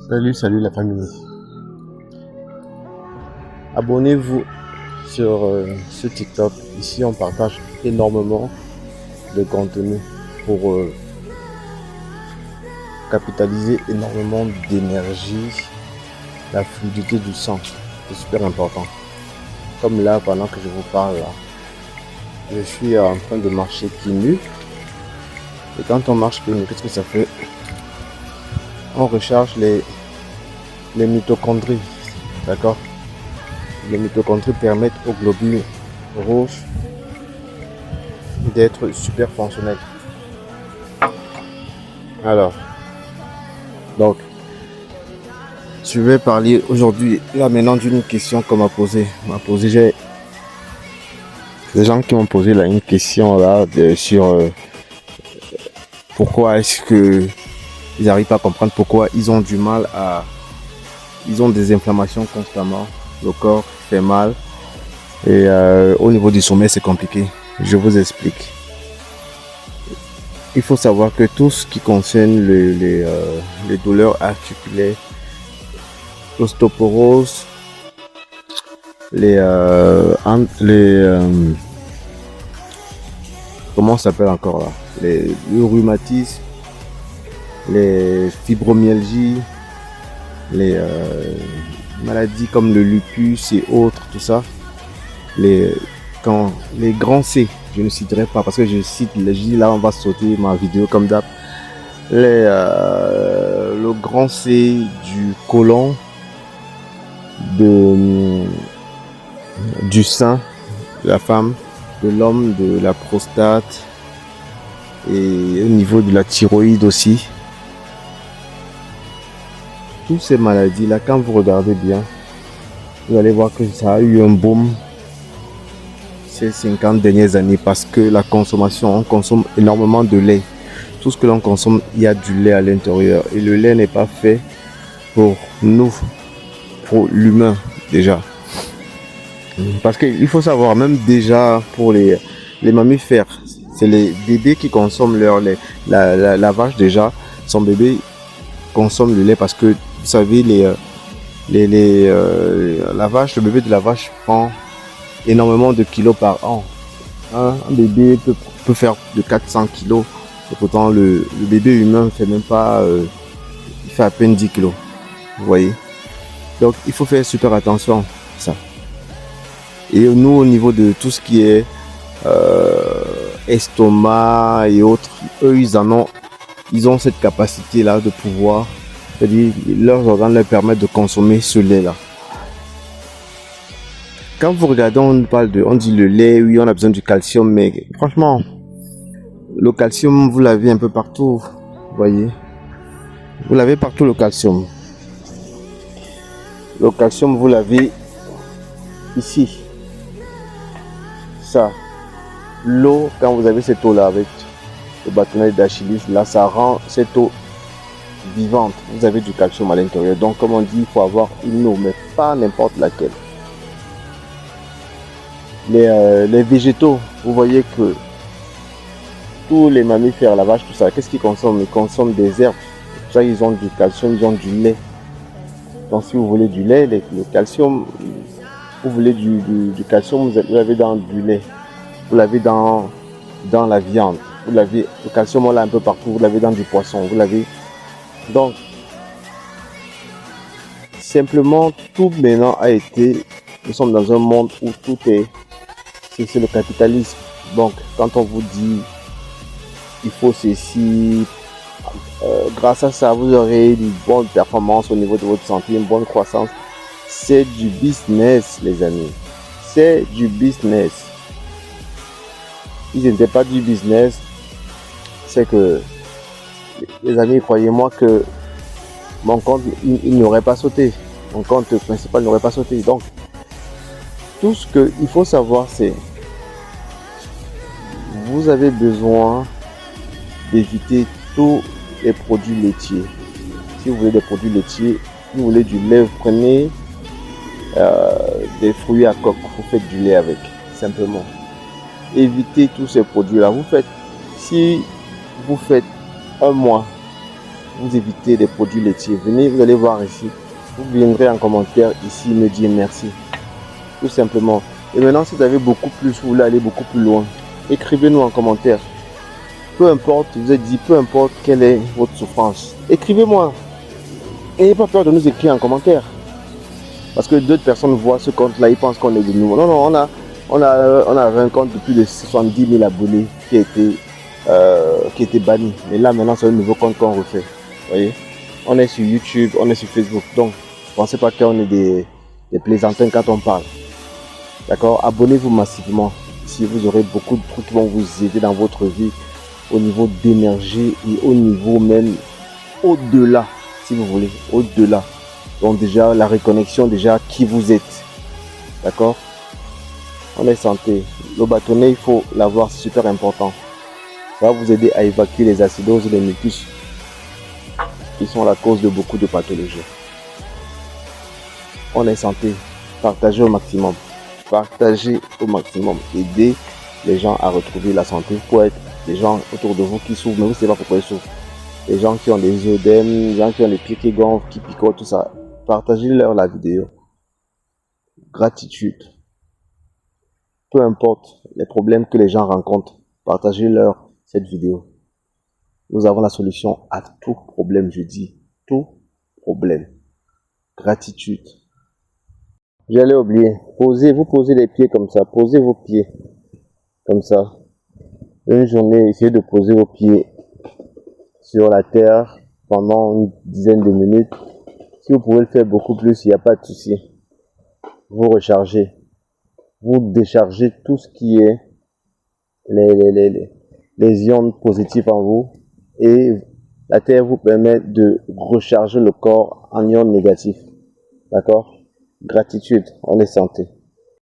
Salut la famille. Abonnez-vous sur ce TikTok. Ici, on partage énormément de contenu pour capitaliser énormément d'énergie, la fluidité du sang. C'est super important. Comme là, pendant que je vous parle, là, je suis en train de marcher pieds nus. Et quand on marche pieds nus, qu'est-ce que ça fait? On recharge les mitochondries. D'accord? Les mitochondries permettent aux globules rouges d'être super fonctionnels. Alors, donc, je vais parler aujourd'hui, là maintenant, d'une question qu'on m'a posée. J'ai des gens qui m'ont posé là une question là sur pourquoi est-ce que ils n'arrivent pas à comprendre pourquoi ils ont du mal à, ils ont des inflammations constamment, le corps fait mal et au niveau du sommeil c'est compliqué. Je vous explique. Il faut savoir que tout ce qui concerne les douleurs articulaires, l'ostéoporose, comment ça s'appelle encore là, le rhumatisme, les fibromyalgies, les maladies comme le lupus et autres, tout ça, les grands C, je ne citerai pas parce que je cite là on va sauter ma vidéo comme d'hab, le grand C du côlon, du sein de la femme, de l'homme, de la prostate et au niveau de la thyroïde aussi. Toutes ces maladies là, quand vous regardez bien, vous allez voir que ça a eu un boom ces 50 dernières années parce que la consommation, on consomme énormément de lait. Tout ce que l'on consomme, il y a du lait à l'intérieur et le lait n'est pas fait pour nous, pour l'humain déjà. Parce qu'il faut savoir, même déjà pour les mammifères, c'est les bébés qui consomment leur lait. La vache déjà, son bébé consomme le lait parce que vous savez, la vache, le bébé de la vache prend énormément de kilos par an. Un bébé peut faire de 400 kilos. Et pourtant, le bébé humain fait même pas, il fait à peine 10 kilos. Vous voyez? Donc, il faut faire super attention à ça. Et nous, au niveau de tout ce qui est estomac et autres, eux, ils ont cette capacité-là de pouvoir, c'est-à-dire, leurs organes leur permettent de consommer ce lait-là. Quand vous regardez, on dit le lait, oui, on a besoin du calcium, mais franchement, le calcium, vous l'avez un peu partout, vous voyez. Vous l'avez partout, le calcium. Le calcium, vous l'avez ici. Ça. L'eau, quand vous avez cette eau-là avec le bâtonnet d'Achilles, là, ça rend cette eau vivante. Vous avez du calcium à l'intérieur. Donc, comme on dit, il faut avoir une eau, mais pas n'importe laquelle. Les végétaux, vous voyez que tous les mammifères, la vache, tout ça, qu'est-ce qu'ils consomment? Ils consomment des herbes. Pour ça, ils ont du calcium, ils ont du lait. Donc, si vous voulez du lait, le calcium, vous voulez du calcium, vous l'avez dans du lait. Vous l'avez dans la viande. Le calcium, on l'a un peu partout. Vous l'avez dans du poisson. Vous l'avez. Donc, simplement, tout maintenant a été. Nous sommes dans un monde où tout est. C'est le capitalisme. Donc, quand on vous dit il faut ceci, grâce à ça, vous aurez une bonne performance au niveau de votre santé, une bonne croissance. C'est du business, les amis. C'est du business. Si ce n'était pas du business, c'est que, les amis, croyez-moi que mon compte, il n'aurait pas sauté. Mon compte principal n'aurait pas sauté. Donc, tout ce qu'il faut savoir, c'est vous avez besoin d'éviter tous les produits laitiers. Si vous voulez des produits laitiers, si vous voulez du lait, vous prenez des fruits à coque, vous faites du lait avec, simplement. Évitez tous ces produits-là. Si vous faites un mois vous évitez des produits laitiers, venez, vous allez voir ici. Vous viendrez en commentaire ici me dire merci. Tout simplement. Et maintenant, si vous avez beaucoup plus, vous voulez aller beaucoup plus loin, écrivez-nous en commentaire. Peu importe, je vous ai dit, peu importe quelle est votre souffrance. Écrivez-moi. N'ayez pas peur de nous écrire en commentaire. Parce que d'autres personnes voient ce compte-là, ils pensent qu'on est de nouveau. Non, non, on a un compte de plus de 70 000 abonnés qui a été banni. Mais là, maintenant, c'est un nouveau compte qu'on refait. Vous voyez? On est sur YouTube, on est sur Facebook. Donc, ne pensez pas qu'on est des plaisantins quand on parle. D'accord? Abonnez-vous massivement. Ici, vous aurez beaucoup de trucs qui vont vous aider dans votre vie au niveau d'énergie et au niveau même au-delà, si vous voulez, au-delà. Donc déjà, la reconnexion, déjà, qui vous êtes. D'accord? On est santé. Le bâtonnet, il faut l'avoir, c'est super important. Ça va vous aider à évacuer les acidoses et les mucus qui sont la cause de beaucoup de pathologies. On est santé. Partagez au maximum. Partagez au maximum. Aidez les gens à retrouver la santé. Pour être des gens autour de vous qui souffrent, mais vous ne savez pas pourquoi ils souffrent. Les gens qui ont des œdèmes, les gens qui ont les pieds qui gonflent, qui picotent, tout ça. Partagez-leur la vidéo. Gratitude. Peu importe les problèmes que les gens rencontrent, partagez-leur cette vidéo. Nous avons la solution à tout problème, je dis. Tout problème. Gratitude. J'allais oublier. Vous posez les pieds comme ça. Posez vos pieds comme ça. Une journée, essayez de poser vos pieds sur la terre pendant une dizaine de minutes. Si vous pouvez le faire beaucoup plus, il n'y a pas de souci. Vous rechargez. Vous déchargez tout ce qui est les ions positifs en vous. Et la terre vous permet de recharger le corps en ions négatifs. D'accord? Gratitude, on est santé.